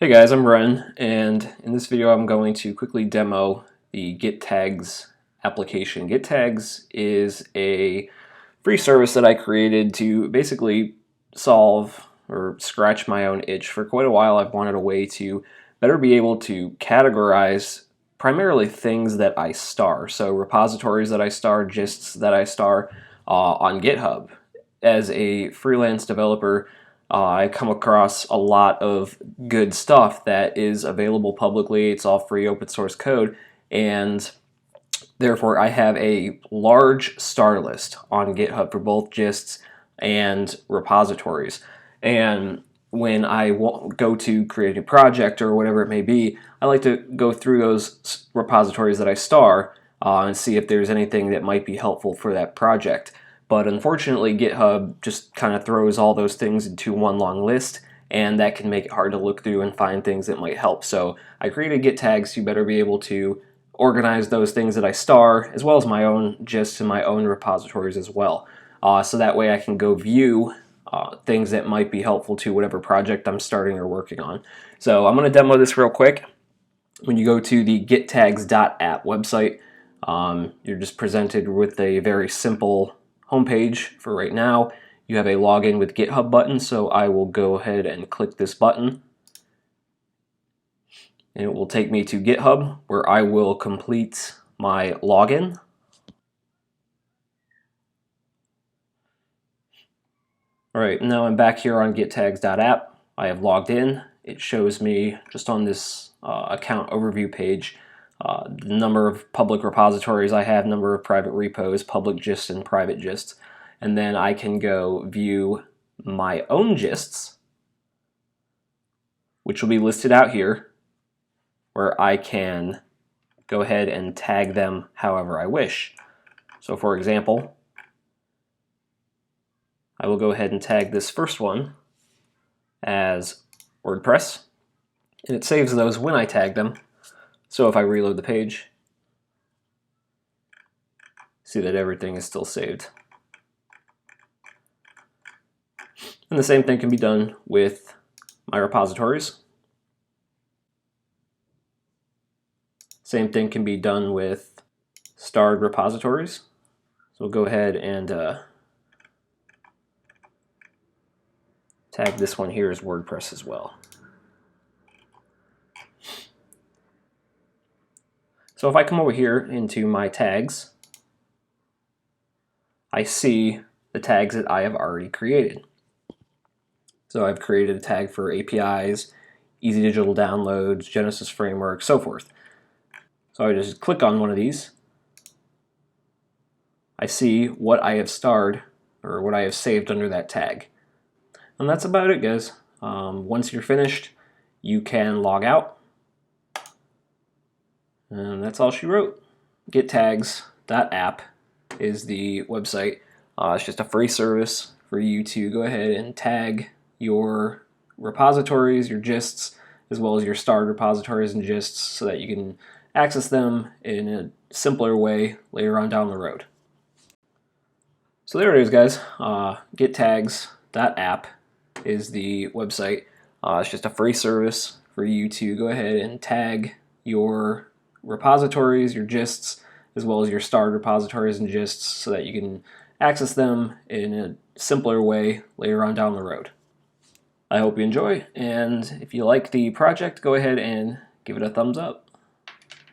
Hey guys, I'm Ren, and in this video I'm going to quickly demo the GitTags application. GitTags is a free service that I created to basically solve or scratch my own itch. For quite a while I've wanted a way to better be able to categorize primarily things that I star, so repositories that I star, gists that I star on GitHub. As a freelance developer, I come across a lot of good stuff that is available publicly. It's all free open source code, and therefore I have a large star list on GitHub for both gists and repositories. And when I go to create a project or whatever it may be, I like to go through those repositories that I star and see if there's anything that might be helpful for that project. But unfortunately, GitHub just kind of throws all those things into one long list, and that can make it hard to look through and find things that might help. So I created GitTags to better be able to organize those things that I star, as well as my own gists and my own repositories as well. So that way I can go view things that might be helpful to whatever project I'm starting or working on. So I'm going to demo this real quick. When you go to the GitTags.app website, you're just presented with a very simple homepage for right now. You have a login with GitHub button, so I will go ahead and click this button. And it will take me to GitHub, where I will complete my login. Alright, now I'm back here on GitTags.app. I have logged in. It shows me just on this account overview page the number of public repositories I have, number of private repos, public gists and private gists. And then I can go view my own gists, which will be listed out here, where I can go ahead and tag them however I wish. So for example, I will go ahead and tag this first one as WordPress, and it saves those when I tag them. So if I reload the page, see that everything is still saved. And the same thing can be done with my repositories. Same thing can be done with starred repositories. So we'll go ahead and tag this one here as WordPress as well. So if I come over here into my tags, I see the tags that I have already created. So I've created a tag for APIs, easy digital downloads, Genesis framework, so forth. So I just click on one of these. I see what I have starred or what I have saved under that tag. And that's about it, guys. Once you're finished, you can log out. And that's all she wrote. GitTags.app is the website. It's just a free service for you to go ahead and tag your repositories, your gists, as well as your starred repositories and gists so that you can access them in a simpler way later on down the road. So there it is, guys. GitTags.app is the website. It's just a free service for you to go ahead and tag your repositories, your gists, as well as your starred repositories and gists so that you can access them in a simpler way later on down the road. I hope you enjoy, and if you like the project, go ahead and give it a thumbs up.